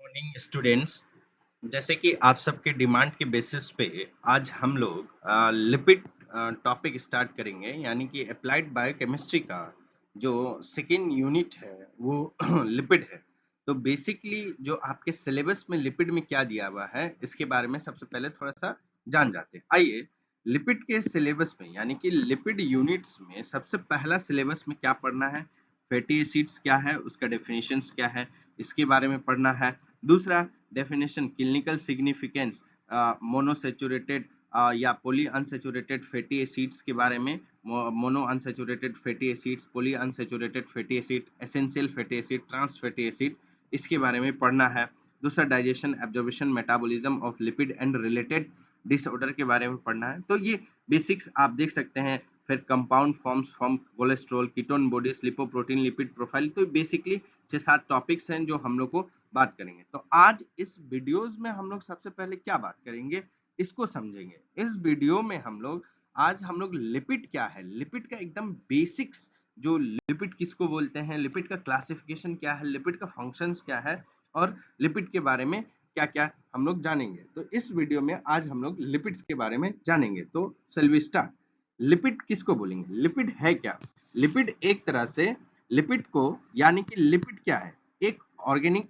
Morning students. जैसे कि आप सबके डिमांड के बेसिस पे आज हम लोग लिपिड टॉपिक स्टार्ट करेंगे, यानी कि अप्लाइड बायोकेमिस्ट्री का जो सेकेंड यूनिट है वो लिपिड है। तो बेसिकली जो आपके सिलेबस में लिपिड में क्या दिया हुआ है इसके बारे में सबसे पहले थोड़ा सा जान जाते हैं। आइए, लिपिड के सिलेबस में यानी कि लिपिड यूनिट्स में सबसे पहला सिलेबस में क्या पढ़ना है, फैटी एसिड्स क्या है, उसका डेफिनेशंस क्या है, इसके बारे में पढ़ना है। दूसरा डेफिनेशन क्लिनिकल सिग्निफिकेंस मोनोसेचुरेटेड या पॉली अनसेचुरेटेड फैटी एसिड्स के बारे में, mono unsaturated fatty acids, poly unsaturated fatty acid, essential fatty acid, trans fatty acid, इसके बारे में पढ़ना है। दूसरा digestion, absorption, metabolism of lipid and related disorder के बारे में पढ़ना है। तो ये बेसिक्स आप देख सकते हैं। फिर compound forms from cholesterol, ketone bodies, lipoprotein, lipid profile. तो बेसिकली 6-7 टॉपिक्स हैं जो हम लोग को बात करेंगे। तो आज इस वीडियोस में हम लोग सबसे पहले क्या बात करेंगे इसको समझेंगे। इस वीडियो में हम लोग लिपिड क्या है, लिपिड का एकदम बेसिक्स, जो लिपिड किसको बोलते हैं, लिपिड का क्लासिफिकेशन क्या है, लिपिड का फंक्शंस क्या है और लिपिड के बारे में क्या क्या हम लोग जानेंगे। तो इस वीडियो में आज हम लोग लिपिड्स के बारे में जानेंगे। तो शैल वी स्टार्ट। लिपिड किसको बोलेंगे, लिपिड है क्या? लिपिड एक तरह से, लिपिड को यानी कि लिपिड क्या है, एक ऑर्गेनिक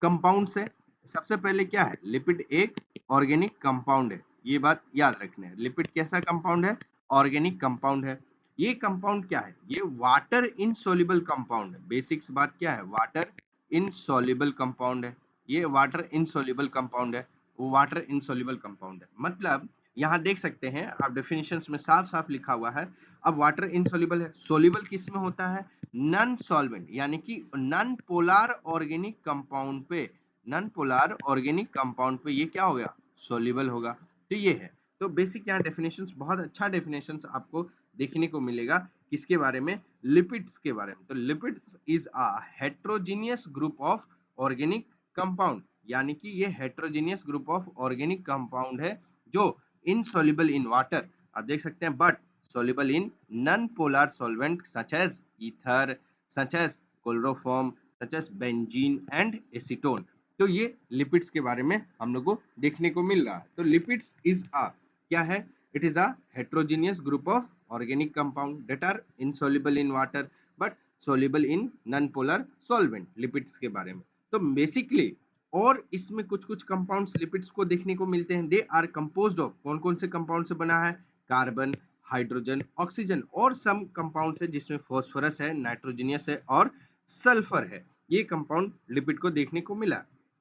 कंपाउंड से। सबसे पहले क्या है, लिपिड एक ऑर्गेनिक कंपाउंड है, ये बात याद रखना है। लिपिड कैसा कंपाउंड है, ऑर्गेनिक कंपाउंड है। ये कंपाउंड क्या है, ये वाटर इनसॉल्युबल कंपाउंड है। बेसिक्स बात क्या है, वाटर इनसॉल्युबल कंपाउंड है। ये वाटर इनसॉल्युबल कंपाउंड है, वो वाटर इनसॉल्युबल कंपाउंड है। मतलब यहाँ देख सकते हैं आप, डेफिनेशंस में साफ साफ लिखा हुआ है। अब वाटर इनसॉल्युबल है, सोल्युबल किस में होता है, नॉन सॉल्वेंट यानी कि नॉन पोलर ऑर्गेनिक कंपाउंड पे, नॉन पोलर ऑर्गेनिक कंपाउंड पे ये क्या होगा, सोल्युबल होगा। तो ये है। तो बेसिक यहाँ डेफिनेशंस, बहुत अच्छा डेफिनेशंस आपको देखने को मिलेगा किसके बारे में, लिपिड्स के बारे में। तो lipids is a heterogeneous group of organic compound, यानी कि ये heterogeneous group of organic compound है जो इनसॉल्युबल इन वाटर, आप देख सकते हैं, but soluble in non-polar solvent such as ether, such as chloroform, such as benzene and acetone। तो ये लिपिड्स के बारे में हम लोग को देखने को मिल रहा है। तो लिपिड्स इज अ क्या है, it is a heterogeneous group of organic compound that are insoluble in water but soluble in non-polar solvent, lipids के बारे में। तो बेसिकली और इसमें कुछ कुछ कंपाउंड्स लिपिड्स को देखने को मिलते हैं। दे आर कंपोज्ड ऑफ, कौन कौन से कंपाउंड से बना है, कार्बन, हाइड्रोजन, ऑक्सीजन और सम कंपाउंड है जिसमें फॉस्फोरस है, नाइट्रोजनियस है और सल्फर है। ये कंपाउंड लिपिड को देखने को मिला।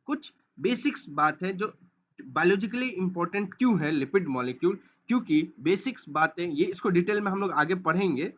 कुछ बेसिक्स बात है जो बायोलॉजिकली इंपॉर्टेंट क्यों है लिपिड मॉलिक्यूल, क्योंकि बेसिक्स बातें ये, इसको डिटेल में हम लोग आगे पढ़ेंगे।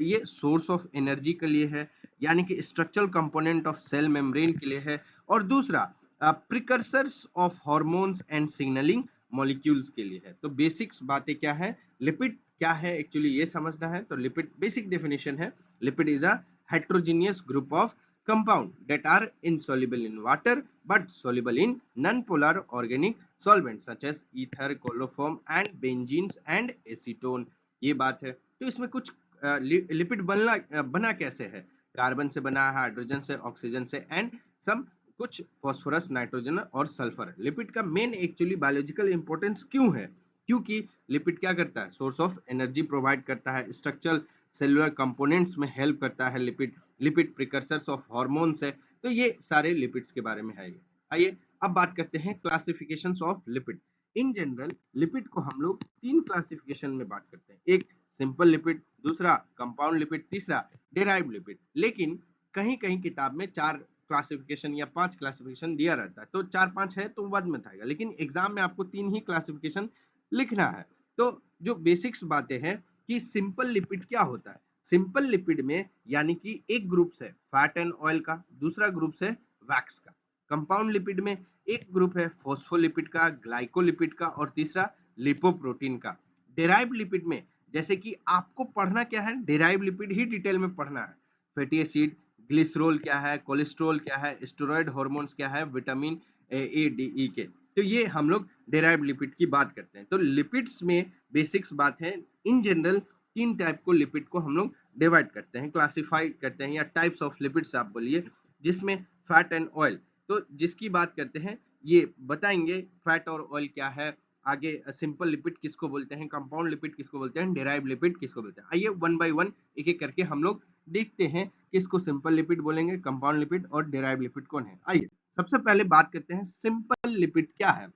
ये सोर्स ऑफ एनर्जी के लिए है, यानी कि structural component of cell membrane के लिए है। और दूसरा precursors of hormones and signalling molecules के लिए है। तो बेसिक्स बातें क्या है, लिपिड क्या है एक्चुअली ये समझना है। तो लिपिड बेसिक डेफिनेशन है, lipid is a heterogeneous group of compound that are insoluble in water but soluble in non-polar organic solvents such as ether, chloroform and benzenes and acetone। ये बात है। तो इसमें कुछ लिपिड बना कैसे है, कार्बन से बना है, हाइड्रोजन से, ऑक्सीजन से एंड सम कुछ फॉस्फोरस, नाइट्रोजन और सल्फर। लिपिड का मेन एक्चुअली बायोलॉजिकल इंपॉर्टेंस क्यों है, क्योंकि लिपिड क्या करता है, सोर्स ऑफ एनर्जी प्रोवाइड करता है, स्ट्रक्चरल सेलुलर कंपोनेंट्स में हेल्प करता है lipid, lipid precursors of hormones है। तो ये सारे लिपिड्स के बारे में है। आइए अब बात करते हैं classifications of lipid. In general lipid को हम लोग 3 क्लासिफिकेशन में बात करते हैं, एक सिंपल लिपिड, दूसरा कंपाउंड लिपिड, तीसरा डेराइव्ड लिपिड। लेकिन कहीं कहीं किताब में 4 क्लासिफिकेशन या 5 क्लासिफिकेशन दिया रहता है, तो 4-5 है तो बाद में आएगा, लेकिन एग्जाम में आपको 3 ही क्लासिफिकेशन लिखना है। तो जो बेसिक्स बातें हैं कि सिंपल लिपिड क्या होता है, सिंपल लिपिड में यानी कि एक ग्रुप से फैट एंड ऑयल का, दूसरा ग्रुप से वैक्स का। कंपाउंड लिपिड में एक ग्रुप है फॉस्फोलिपिड का, ग्लाइकोलिपिड का और तीसरा लिपोप्रोटीन का। डेराइव्ड लिपिड में जैसे कि आपको पढ़ना क्या है, डेराइव्ड लिपिड ही डिटेल में पढ़ना है। फैटी एसिड, ग्लिसरॉल क्या है, कोलेस्ट्रॉल क्या है, स्टेरॉयड हार्मोन्स क्या है, विटामिन ए डी ई के। तो ये हम लोग डेराइव्ड लिपिड की बात करते हैं। तो लिपिड्स में बेसिक्स बात है, इन जनरल 3 टाइप को लिपिड को हम लोग डिवाइड करते हैं, क्लासिफाइड करते हैं, या टाइप्स ऑफ लिपिड्स आप बोलिए, जिसमें फैट एंड ऑयल। तो जिसकी बात करते हैं ये बताएंगे फैट और ऑयल क्या है, आगे सिंपल लिपिड किसको बोलते हैं, कंपाउंड लिपिड किसको बोलते हैं, डेराइव लिपिड किसको बोलते हैं। आइए वन बाय वन एक एक करके हम लोग देखते हैं किसको सिंपल लिपिड बोलेंगे, कंपाउंड लिपिड और डेराइव लिपिड कौन है। आइए सबसे पहले बात करते हैं सिंपल लिपिड क्या है।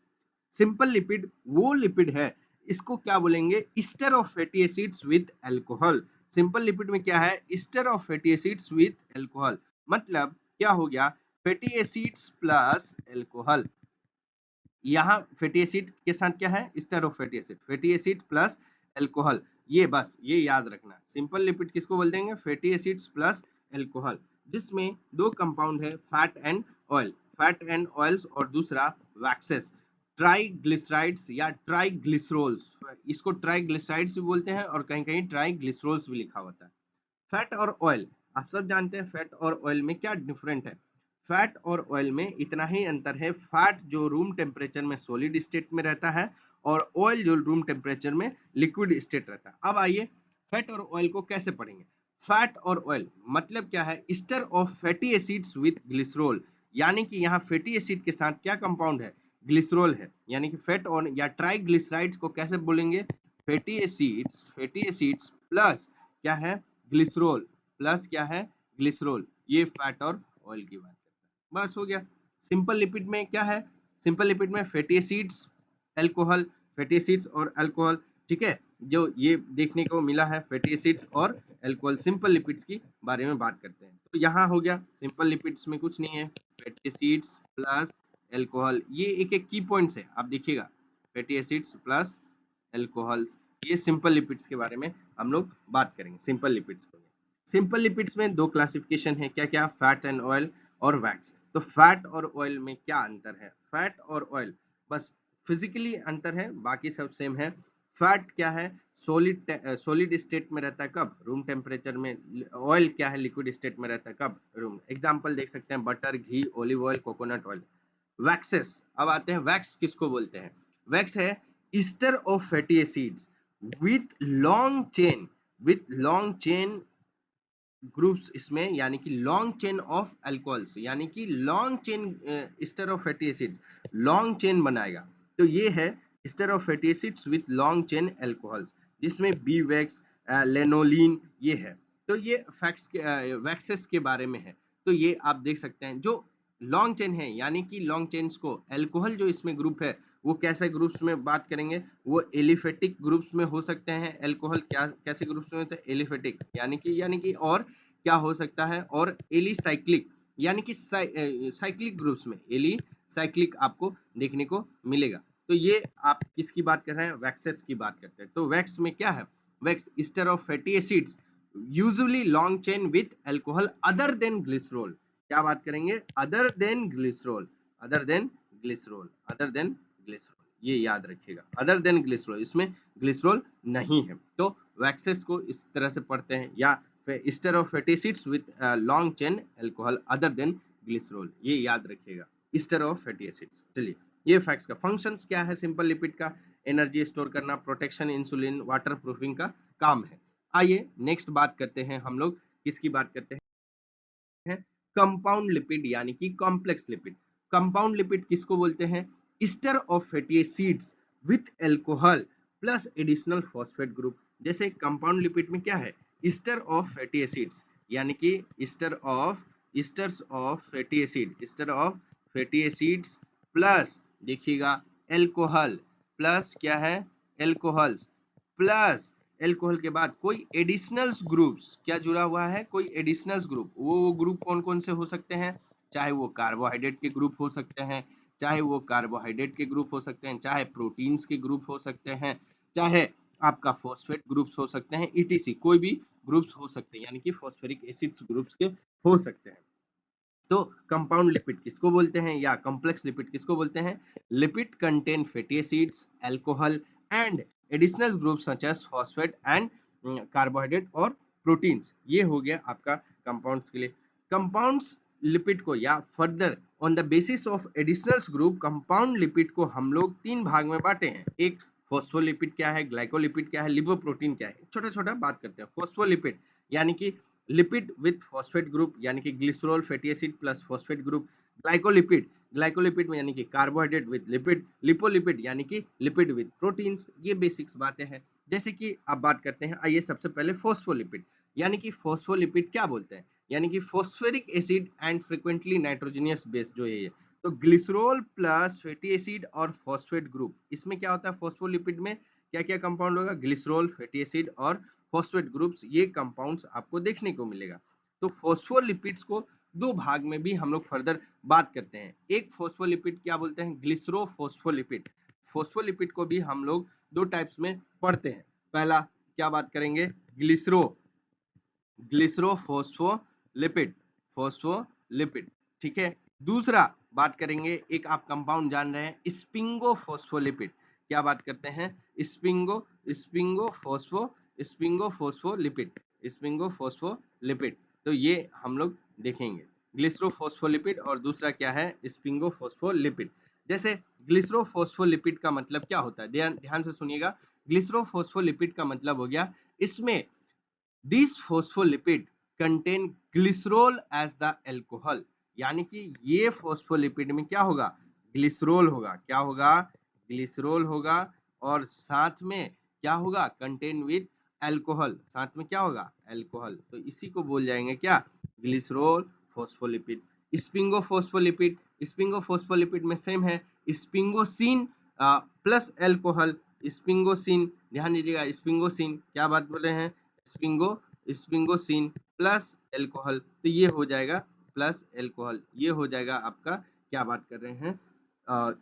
सिंपल लिपिड वो लिपिड है, इसको क्या बोलेंगे, Easter of fatty acids with alcohol. Simple lipid में क्या है, ester of fatty acids with alcohol, मतलब क्या हो गया, फैटी एसिड्स प्लस अल्कोहल। यहाँ फैटी एसिड के साथ क्या है, ester of fatty acid plus alcohol. ये बस ये याद रखना, सिंपल लिपिड किसको बोल देंगे, फैटी एसिड्स प्लस अल्कोहल, जिसमें दो कंपाउंड है fat and oil, fat and oils, और दूसरा वैक्सेस, ट्राइग्लिसराइड्स या ट्राइग्लिसरोल्स, इसको ट्राइग्लिसराइड्स भी बोलते हैं और कहीं कहीं ट्राइग्लिसरोल्स भी लिखा होता है। फैट और ऑयल, आप सब जानते हैं फैट और ऑयल में क्या डिफरेंट है। फैट और ऑयल में इतना ही अंतर है, फैट जो रूम टेम्परेचर में सॉलिड स्टेट में रहता है और ऑयल जो रूम टेम्परेचर में लिक्विड स्टेट रहता है। अब आइए फैट और ऑयल को कैसे पढ़ेंगे। फैट और ऑयल मतलब क्या है, ester of fatty acids with glycerol, यानी कि यहाँ फैटी एसिड के साथ क्या कंपाउंड है, ग्लिसरॉल है, यानी कि फैट और या ट्राइग्लिसराइड्स को कैसे बोलेंगे, फैटी एसिड्स प्लस क्या है, ग्लिसरॉल, प्लस क्या है, ग्लिसरॉल। ये फैट और ऑयल की बात करता है, बस हो गया। सिंपल लिपिड में क्या है, सिंपल लिपिड में fatty acids, alcohol, fatty acids और अल्कोहल, ठीक है, जो ये देखने को मिला है फैटी एसिड्स और अल्कोहल। सिंपल लिपिड्स की बारे में बात करते हैं, तो यहाँ हो गया सिंपल लिपिड्स में कुछ नहीं है, फैटी एसिड्स प्लस अल्कोहल, ये एक एक की पॉइंट्स है, आप देखिएगा, फैटी एसिड्स प्लस अल्कोहल्स, ये सिंपल लिपिड्स के बारे में हम लोग बात करेंगे। सिंपल लिपिड्स को, सिंपल लिपिड्स में दो क्लासिफिकेशन है, क्या क्या, फैट एंड ऑयल और वैक्स। तो फैट और ऑयल में क्या अंतर है, फैट और ऑयल बस फिजिकली अंतर है, बाकी सब सेम है। फैट क्या है, सॉलिड स्टेट में रहता है कब, रूम टेम्परेचर में। ऑयल क्या है, लिक्विड स्टेट में रहता है कब, रूम। एग्जांपल देख सकते हैं, butter, ghee, olive oil, coconut oil. Waxes, अब आते हैं वैक्स किसको बोलते हैं। वैक्स है ester of fatty acids with long chain groups इसमें, यानी कि लॉन्ग चेन ऑफ अल्कोहल्स, यानी कि long chain ester of fatty acids long chain बनाएगा। तो ये है ester of fatty acids with long chain alcohols, जिसमें बी वैक्स, लेनोलिन ये है। तो ये फैक्स के वैक्सेस के बारे में है। तो ये आप देख सकते हैं जो लॉन्ग चेन है, यानी कि लॉन्ग चेन्स को अल्कोहल जो इसमें ग्रुप है, वो कैसे ग्रुप्स में बात करेंगे, वो एलिफेटिक ग्रुप्स में हो सकते हैं। अल्कोहल क्या कैसे ग्रुप्स में होते हैं, एलिफेटिक, यानी कि और क्या हो सकता है, और एलिसाइक्लिक, यानी कि साइक्लिक ग्रुप्स में एलिसाइक्लिक आपको देखने को मिलेगा। तो ये आप किसकी बात कर रहे हैं, वैक्सेस की बात करते हैं। तो वैक्स में क्या है, wax Easter of fatty acids usually long chain with alcohol other than glycerol. क्या बात करेंगे, other than glycerol, other than glycerol, other than glycerol, ये याद रखिएगा, अदर देन ग्लिसरॉल, इसमें ग्लिसरॉल नहीं है। तो वैक्सेस को इस तरह से पढ़ते हैं, या Easter of fatty acids with long chain alcohol other than glycerol, ये याद रखिएगा, ईस्टर ऑफ फैटी एसिड्स। चलिए, ये फैक्ट्स का फंक्शंस क्या है, सिंपल लिपिड का एनर्जी स्टोर करना, प्रोटेक्शन, इंसुलिन, वाटर प्रूफिंग का काम है। आइए नेक्स्ट बात करते हैं, हम लोग किसकी बात करते हैं, कंपाउंड लिपिड, यानी कि कॉम्प्लेक्स लिपिड। कंपाउंड लिपिड किसको बोलते हैं, Easter of fatty acids with alcohol plus additional phosphate group. जैसे कंपाउंड लिपिड में क्या है, ईस्टर ऑफ फैटी एसिड्स, यानी कि esters of fatty acid, Easter of fatty acids plus देखिएगा अल्कोहल, प्लस क्या है, अल्कोहल्स, प्लस एल्कोहल के बाद कोई एडिशनल ग्रुप्स क्या जुड़ा हुआ है, कोई एडिशनल ग्रुप, वो ग्रुप कौन कौन से हो सकते हैं, चाहे वो कार्बोहाइड्रेट के ग्रुप हो सकते हैं, चाहे वो कार्बोहाइड्रेट के ग्रुप हो सकते हैं, चाहे प्रोटीन्स के ग्रुप हो सकते हैं, चाहे आपका फॉस्फेट ग्रुप्स हो सकते हैं, ईटीसी कोई भी ग्रुप्स हो सकते हैं, यानी कि फॉस्फेरिक एसिड्स ग्रुप्स के हो सकते हैं। तो कंपाउंड लिपिड किसको बोलते हैं, या कॉम्प्लेक्स लिपिड किसको बोलते हैं, lipid contain fatty acids, alcohol and additional groups such as phosphate and carbohydrate और प्रोटीन्स। ये हो गया आपका कंपाउंड्स के लिए। कंपाउंड्स लिपिड को, या further on the basis of additional group, compound lipid को हम लोग तीन भाग में बांटे हैं। एक फॉस्फोलिपिड क्या है, ग्लाइकोलिपिड क्या है, लिपोप्रोटीन क्या है, छोटा छोटा बात करते हैं। फॉस्फोलिपिड यानी कि लिपिड विथ फॉस्फेट ग्रुप, यानी कि glycerol fatty acid plus phosphate group, glycolipid, glycolipid में यानी कि कार्बोहाइड्रेट विद लिपिड, लिपोलिपिड यानी कि लिपिड विद प्रोटीन्स। ये बेसिक्स बातें हैं। जैसे कि अब बात करते हैं, आइए सबसे पहले फोस्फोलिपिड, यानी कि फोस्फोलिपिड क्या बोलते हैं, यानी कि phosphoric acid and frequently nitrogenous base जो है ये। तो ग्लिसरॉल प्लस फैटी एसिड और फॉस्फेट ग्रुप, इसमें क्या होता है फोस्फोलिपिड में, क्या क्या कंपाउंड होगा, ग्लिसरॉल, फैटी एसिड और फॉस्फेट ग्रुप्स, ये कंपाउंड्स आपको देखने को मिलेगा। तो फोस्फोलिपिड्स को दो भाग में भी हम लोग फर्दर बात करते हैं। एक फोस्फोलिपिड क्या बोलते हैं, ग्लिसरोफोस्फोलिपिड। फोस्फोलिपिड को भी हम लोग दो टाइप्स में पढ़ते हैं। पहला क्या बात करेंगे, ग्लिसरो, ग्लिसरोफोस्फोलिपिड, फोस्फोलिपिड, ठीक है। दूसरा बात करेंगे, एक आप कंपाउंड जान रहे हैं, स्पिंगोफोस्फोलिपिड। क्या बात करते हैं, स्पिंगो, स्पिंगोफोस्फो, स्पिंगोफोस्फोलिपिड, स्पिंगोफोस्फोलिपिड। तो ये हम लोग देखेंगे, ग्लिसरोफोस्फोलिपिड और दूसरा क्या है, स्पिंगोफोस्फोलिपिड। जैसे ग्लिसरोफोस्फोलिपिड का मतलब क्या होता है, ध्यान ध्यान से सुनिएगा। ग्लिसरोफोस्फोलिपिड का मतलब हो गया, इसमें this phospholipid contain glycerol as the alcohol, यानी कि ये फोस्फोलिपिड में क्या होगा, ग्लिसरॉल होगा। क्या होगा, ग्लिसरॉल होगा। और साथ में क्या होगा, कंटेन विद एल्कोहल, साथ में क्या होगा, एल्कोहल। तो इसी को बोल जाएंगे क्या, ग्लिसरॉल फोस्फोलिपिड। स्पिंगोफोस्फोलिपिड, स्पिंगोफोस्फोलिपिड में सेम है, स्पिंगोसिन प्लस एल्कोहल, स्पिंगोसिन, ध्यान दीजिएगा, स्पिंगोसिन क्या बात बोले हैं, स्पिंगो, स्पिंगोसिन प्लस एल्कोहल, तो ये हो जाएगा प्लस एल्कोहल, ये हो जाएगा आपका, क्या बात कर रहे हैं,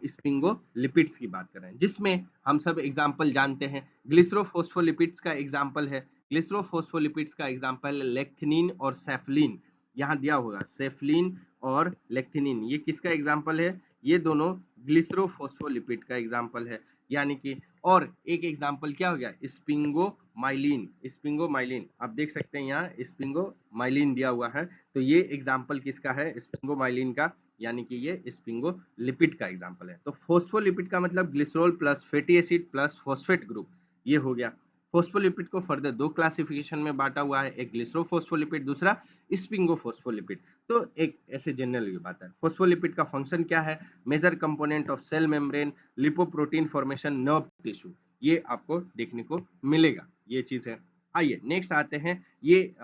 स्पिंगोलिपिड्स की बात कर रहे हैं, जिसमें हम सब एग्जांपल जानते हैं। ग्लिसरोफोस्फोलिपिड्स का एग्जांपल है, ग्लिसरोफोस्फोलिपिड्स का एग्जांपल है लेक्थिनिन और सेफलिन। यहाँ दिया होगा सेफलिन और लेक्थिनिन, ये किसका एग्जांपल है, ये दोनों ग्लिसरोफोस्फोलिपिड का एग्जांपल है। यानी कि और एक एग्जांपल क्या हो गया, स्पिंगोमाइलिन, स्पिंगोमाइलिन आप देख सकते हैं यहाँ स्पिंगोमाइलिन दिया हुआ है। तो ये एग्जांपल किसका है, स्पिंगोमाइलिन का, यानी कि ये स्पिंगोलिपिड का एग्जांपल है। तो फोस्फोलिपिड का मतलब glycerol plus fatty acid plus phosphate group, ये हो गया। फोस्फोलिपिड को फर्दर दो क्लासिफिकेशन में बांटा हुआ है, एक ग्लिसरोफोस्फोलिपिड, दूसरा स्पिंगोफोस्फोलिपिड। तो एक ऐसे जनरल बात है, फोस्फोलिपिड का फंक्शन क्या है, major component of cell membrane, lipoprotein formation, nerve tissue, ये आपको देखने को मिलेगा, ये चीज है। आइए नेक्स्ट आते हैं, ये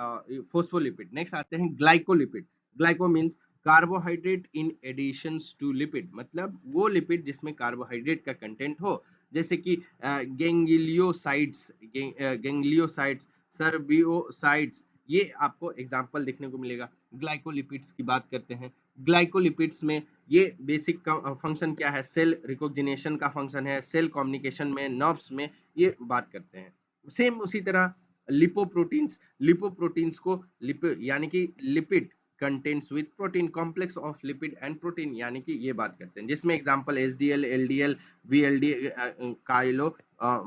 फोस्फोलिपिड, नेक्स्ट आते हैं glycolipid. Glyco means carbohydrate in addition to lipid, मतलब वो लिपिड जिसमें कार्बोहाइड्रेट का कंटेंट हो, जैसे कि गेंगलियोसाइड्स, गेंगलियोसाइड्स, सर्बियोसाइड्स, ये आपको एग्जांपल देखने को मिलेगा। ग्लाइकोलिपिड्स की बात करते हैं, ग्लाइकोलिपिड्स में ये बेसिक फंक्शन क्या है, सेल रिकॉग्निशन का फंक्शन है, सेल कम्युनिकेशन में, नर्व्स में, ये बात करते हैं। सेम उसी तरह लिपोप्रोटीन्स, लिपोप्रोटीन्स को यानी कि lipid contents with protein, complex of lipid and protein, यानी कि ये बात करते हैं, जिसमें example HDL, LDL, VLD, Kylo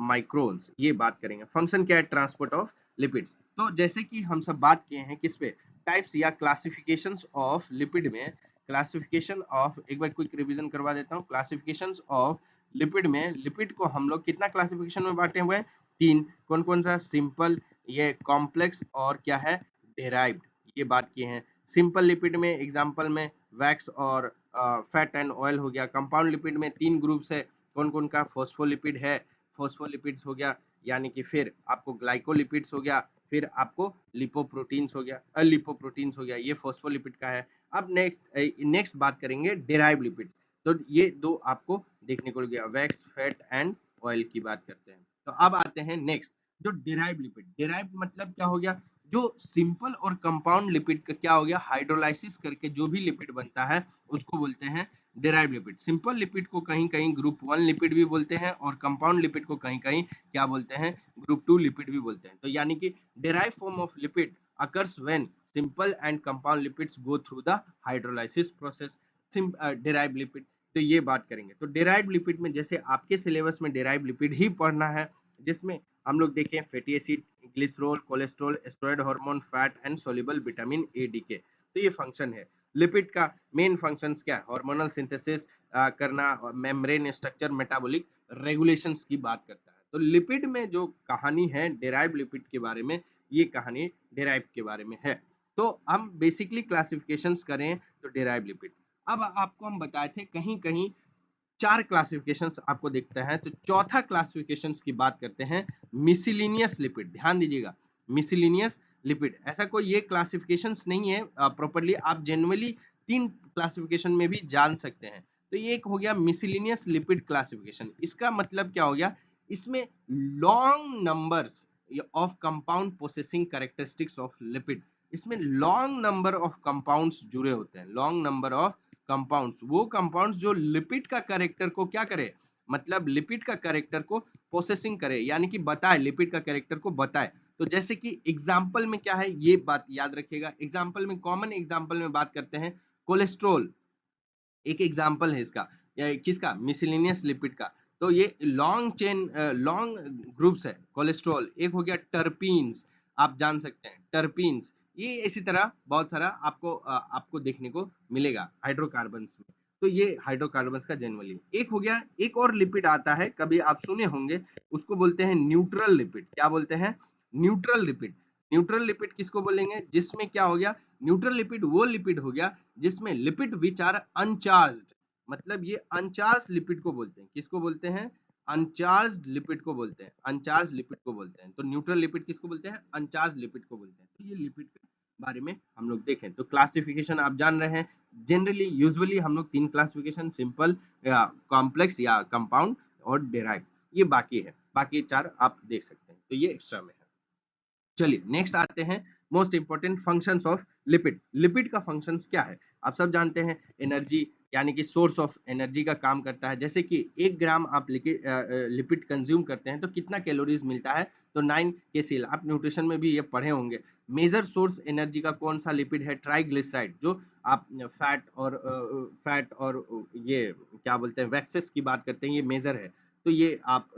microns, ये बात करेंगे। फंक्शन क्या है, ट्रांसपोर्ट ऑफ लिपिड्स। तो जैसे कि हम सब बात किए हैं किस पे, टाइप्स या क्लासिफिकेशंस ऑफ लिपिड में, क्लासिफिकेशन ऑफ, एक बार क्विक रिवीजन करवा देता हूँ, क्लासिफिकेशंस ऑफ लिपिड में, लिपिड को हम लोग कितना क्लासिफिकेशन में बांटे हुए हैं, तीन। कौन कौन सा, सिंपल, ये कॉम्प्लेक्स और क्या है, डेराइव्ड, ये बात किए हैं। सिंपल लिपिड में एग्जांपल में वैक्स और फैट एंड ऑयल हो गया। कंपाउंड लिपिड में तीन ग्रुप्स है, कौन कौन का, फोस्फोलिपिड है, फोस्फोलिपिड्स हो गया, यानी कि फिर आपको ग्लाइकोलिपिड्स हो गया, फिर आपको लिपोप्रोटीन्स हो गया, लिपोप्रोटीन्स हो गया, ये फोस्फोलिपिड का है। अब नेक्स्ट बात करेंगे डेराइव लिपिड्स। तो ये दो आपको देखने को गया, वैक्स, फैट एंड ऑयल की बात करते हैं। तो अब आते हैं नेक्स्ट, जो डेराइव लिपिड, डेराइव मतलब क्या हो गया, जो सिंपल और कंपाउंड लिपिड का क्या हो गया, हाइड्रोलाइसिस करके जो भी लिपिड बनता है उसको बोलते हैं डेराइव लिपिड। सिंपल लिपिड को कहीं कहीं ग्रुप 1 लिपिड भी बोलते हैं, और कंपाउंड लिपिड को कहीं कहीं क्या बोलते हैं, ग्रुप 2 लिपिड भी बोलते हैं। तो यानी कि derive form of lipid occurs when simple and compound lipids go through the hydrolysis process, derived lipid। तो ये बात करेंगे। तो डेराइव लिपिड में जैसे आपके सिलेबस में डेराइव लिपिड ही पढ़ना है, जिसमें हम लोग देखें fatty acid, glycerol, cholesterol, steroid hormone, fat and soluble vitamin A D के। तो ये फंक्शन है लिपिड का। मेन फंक्शंस क्या है, हार्मोनल सिंथेसिस करना, मेम्ब्रेन स्ट्रक्चर, मेटाबॉलिक रेगुलेशंस की बात करता है। तो लिपिड में जो कहानी है डेराइव लिपिड के बारे में, ये कहानी डेराइव के बारे में है। तो हम बेसिकली क्लासिफिकेशंस करें तो डेराइव लिपिड, अब आपको हम बताए थे कहीं कहीं 4 क्लासिफिकेशंस आपको दिखते हैं, तो चौथा क्लासिफिकेशंस की बात करते हैं, मिसिलिनियस लिपिड। ध्यान दीजिएगा, मिसिलिनियस लिपिड, ऐसा कोई ये क्लासिफिकेशंस नहीं है प्रॉपर्ली, आप जनरली 3 क्लासिफिकेशन में भी जान सकते हैं। तो ये एक हो गया मिसिलिनियस लिपिड क्लासिफिकेशन। इसका मतलब क्या हो गया, इसमें long numbers of compound possessing characteristics of lipid, इसमें लॉन्ग नंबर ऑफ कंपाउंड्स जुड़े होते हैं, लॉन्ग नंबर ऑफ कंपाउंड्स, वो कंपाउंड्स जो लिपिड का कैरेक्टर को क्या करे, मतलब लिपिड का कैरेक्टर को प्रोसेसिंग करे, यानी कि बताए, लिपिड का कैरेक्टर को बताए। तो जैसे कि एग्जाम्पल में क्या है, ये बात याद रखिएगा, एग्जाम्पल में, कॉमन एग्जाम्पल में बात करते हैं, कोलेस्ट्रोल एक एग्जाम्पल है इसका, या किसका, मिसलिनियस लिपिड का। तो ये लॉन्ग चेन, लॉन्ग ग्रुप्स है कोलेस्ट्रॉल। एक हो गया टर्पीन्स, आप जान सकते हैं टर्पीन्स, ये इसी तरह बहुत सारा आपको देखने को मिलेगा हाइड्रोकार्बन्स में। तो ये हाइड्रोकार्बन्स का जनरली एक हो गया। एक और लिपिड आता है, कभी आप सुने होंगे, उसको बोलते हैं न्यूट्रल लिपिड। क्या बोलते हैं, न्यूट्रल लिपिड। न्यूट्रल लिपिड किसको बोलेंगे, जिसमें क्या हो गया, न्यूट्रल लिपिड वो लिपिड हो गया जिसमें लिपिड विच आर अनचार्ज्ड, मतलब ये अनचार्ज लिपिड को बोलते हैं, किसको बोलते हैं, अनचार्ज लिपिड को बोलते हैं, अनचार्ज लिपिड को बोलते हैं। तो न्यूट्रल लिपिड किसको बोलते हैं, अनचार्ज लिपिड को बोलते हैं। तो ये लिपिड के बारे में हम लोग देखें तो क्लासिफिकेशन आप जान रहे हैं, जनरली यूजुअली हम लोग 3 क्लासिफिकेशन, सिंपल या कॉम्प्लेक्स या कंपाउंड और डेराइव, ये बाकी है, बाकी 4 आप देख सकते हैं, तो ये एक्स्ट्रा में है। चलिए नेक्स्ट आते हैं, most important functions of lipid. Lipid का फंक्शंस क्या है, आप सब जानते हैं, एनर्जी, यानी कि सोर्स ऑफ एनर्जी का काम करता है। जैसे कि 1 ग्राम आप लिपिड कंज्यूम करते हैं तो कितना कैलोरीज मिलता है, तो 9 kcal। आप न्यूट्रिशन में भी ये पढ़े होंगे। मेजर सोर्स एनर्जी का कौन सा लिपिड है, ट्राइग्लिसराइड, जो आप फैट और ये क्या बोलते हैं वैक्सेस की बात करते हैं, ये मेजर है। तो ये आप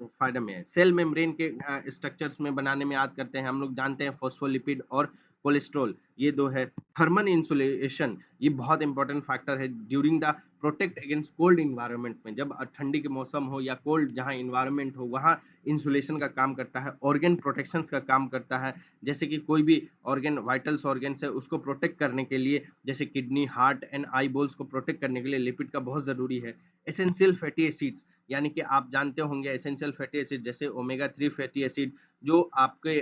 फायदा में है। सेल मेम्ब्रेन के स्ट्रक्चर्स में बनाने में याद करते हैं, हम लोग जानते हैं फॉस्फोलिपिड और कोलेस्ट्रॉल, ये दो है। थर्मल इंसुलेशन, ये बहुत इंपॉर्टेंट फैक्टर है during the protect against cold environment में, जब ठंडी के मौसम हो या कोल्ड जहां इन्वायरमेंट हो वहां इंसुलेशन का काम करता है। ऑर्गन प्रोटेक्शन का काम करता है, जैसे कि कोई भी ऑर्गन, वाइटल्स ऑर्गन है, उसको प्रोटेक्ट करने के लिए, जैसे kidney, heart and eyeballs को प्रोटेक्ट करने के लिए लिपिड का बहुत जरूरी है। एसेंशियल फैटी एसिड्स, यानी कि आप जानते होंगे एसेंशियल फैटी एसिड, जैसे ओमेगा 3 फैटी एसिड, जो आपके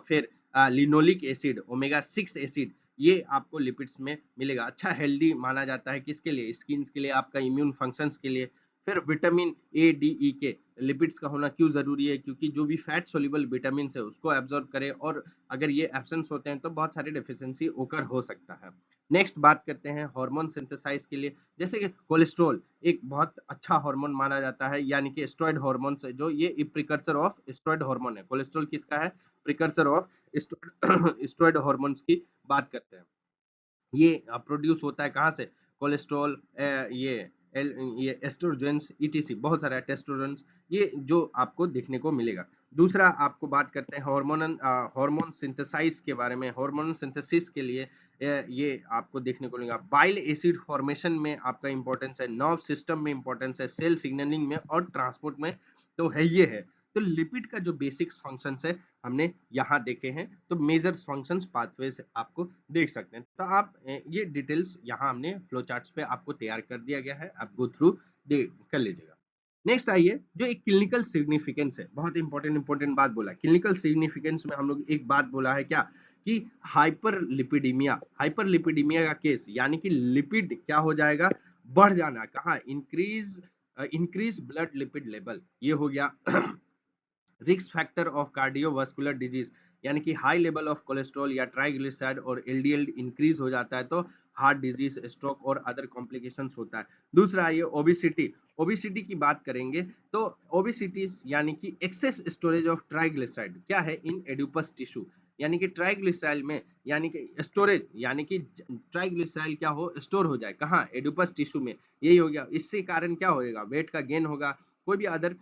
फिर लिनोलिक एसिड, ओमेगा 6 एसिड, ये आपको लिपिड्स में मिलेगा। अच्छा हेल्दी माना जाता है किसके लिए, स्किन के लिए, आपका इम्यून फंक्शंस के लिए। फिर विटामिन ए डी ई के लिपिड्स का होना क्यों जरूरी है, क्योंकि जो भी फैट सोल्यूबल विटामिन है उसको एब्जॉर्ब करे, और अगर ये एब्सेंस होते हैं तो बहुत सारे डेफिशिएंसी ओकर हो सकता है। नेक्स्ट बात करते हैं हार्मोन सिंथेसाइज के लिए, जैसे कि कोलेस्ट्रॉल एक बहुत अच्छा हार्मोन माना जाता है, यानी कि स्टेरॉइड हार्मोन से, जो ये प्रिकर्सर ऑफ स्टेरॉइड हार्मोन है। कोलेस्ट्रॉल किसका है, प्रिकर्सर ऑफ स्टेरॉइड हार्मोन्स की बात करते हैं। ये प्रोड्यूस होता है कहाँ से, कोलेस्ट्रॉल, ये एस्ट्रोजेंस ईटीसी, बहुत सारा टेस्टोजेंस, ये जो आपको देखने को मिलेगा। दूसरा आपको बात करते हैं हार्मोन सिंथेसाइज के बारे में। हार्मोन सिंथेसिस के लिए ये आपको देखने को मिलेगा। बाइल एसिड फॉर्मेशन में आपका इंपॉर्टेंस है, नर्व सिस्टम में इंपॉर्टेंस है, सेल सिग्नलिंग में और ट्रांसपोर्ट में, तो है ये है। तो लिपिड का जो बेसिक्स फंक्शंस है हमने यहाँ देखे हैं, तो मेजर फंक्शंस पाथवेज आपको देख सकते हैं। तो आप ये डिटेल्स यहाँ हमने फ्लो चार्ट्स पे आपको तैयार कर दिया गया है, आप गो थ्रू कर लीजिएगा। नेक्स्ट आइए, जो एक क्लिनिकल सिग्निफिकेंस है, बहुत इंपॉर्टेंट बात बोला। क्लिनिकल सिग्निफिकेंस में हम लोग एक बात बोला है क्या, कि हाइपरलिपिडीमिया का केस, यानी कि लिपिड क्या हो जाएगा, बढ़ जाना, कहाँ, इंक्रीज ब्लड लिपिड लेवल, ये हो गया। Risk factor of cardiovascular disease, यानी कि हाई लेवल ऑफ कोलेस्ट्रॉल या ट्राइग्लिसराइड और एलडीएल इंक्रीज हो जाता है तो हार्ट डिजीज, स्ट्रोक और अदर कॉम्प्लिकेशंस होता है। दूसरा ये ओबिसिटी, ओबिसिटी की बात करेंगे तो ओबिसिटी यानी कि एक्सेस स्टोरेज ऑफ ट्राइग्लिसराइड क्या है इन एड्यूपस टिश्यू, यानी कि ट्राइग्लिसराइड में, यानी कि स्टोरेज, यानी कि ट्राइग्लिसराइड क्या हो, स्टोर हो जाए, कहाँ, एड्यूपस टिश्यू में, यही हो गया। इससे कारण क्या होएगा, वेट का गेन होगा, कोई भी अदर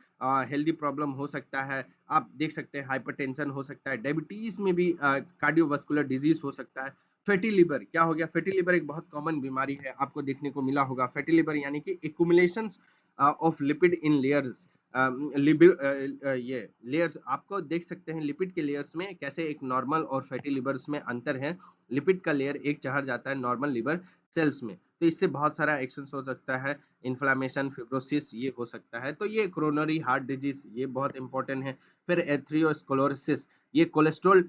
हेल्दी प्रॉब्लम हो सकता है, आप देख सकते हैं हाइपरटेंशन हो सकता है, डायबिटीज में भी कार्डियोवास्कुलर डिजीज हो सकता है। फैटी लिवर क्या हो गया, फैटी लिवर एक बहुत कॉमन बीमारी है, आपको देखने को मिला होगा। फैटी लिवर यानी कि एक्यूमुलेशंस ऑफ लिपिड इन लेयर्स, ये लेयर्स आपको देख सकते हैं, लिपिड के लेयर्स में कैसे एक नॉर्मल और फैटी लिवर्स में अंतर है। लिपिड का लेयर एक चढ़ जाता है नॉर्मल लिवर सेल्स में, तो इससे बहुत सारा एक्शंस हो सकता है, इन्फ्लामेशन, फिब्रोसिस ये हो सकता है। तो ये कोरोनरी हार्ट डिजीज ये बहुत इंपॉर्टेंट है। फिर एथेरोस्क्लेरोसिस, ये कोलेस्ट्रॉल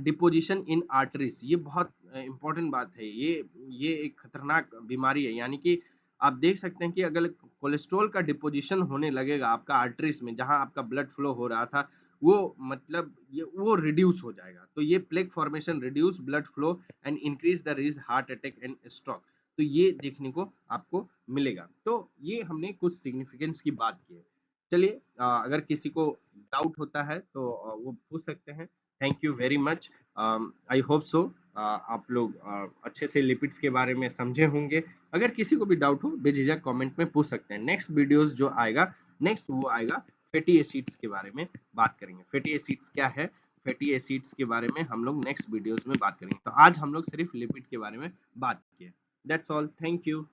डिपोजिशन इन आर्टरीज, ये बहुत इंपॉर्टेंट बात है। ये एक खतरनाक बीमारी है, यानी कि आप देख सकते हैं कि अगर कोलेस्ट्रॉल का डिपोजिशन होने लगेगा आपका आर्टरीज में, जहां आपका ब्लड फ्लो हो रहा था, वो मतलब ये वो रिड्यूस हो जाएगा। तो ये plaque formation, reduce blood flow and increase the risk heart attack and stroke, तो ये देखने को आपको मिलेगा। तो ये हमने कुछ सिग्निफिकेंस की बात की है। चलिए, अगर किसी को डाउट होता है तो वो पूछ सकते हैं। Thank you very much. I hope so आप लोग अच्छे से लिपिड्स के बारे में समझे होंगे। अगर किसी को भी डाउट हो बेझिझक कमेंट में पूछ सकते हैं। नेक्स्ट वीडियोस जो आएगा, नेक्स्ट वो आएगा फैटी एसिड्स के बारे में बात करेंगे। फैटी एसिड्स क्या है, फैटी एसिड्स के बारे में हम लोग नेक्स्ट वीडियोस में बात करेंगे। तो आज हम लोग सिर्फ लिपिड के बारे में बात किए। That's all, thank you.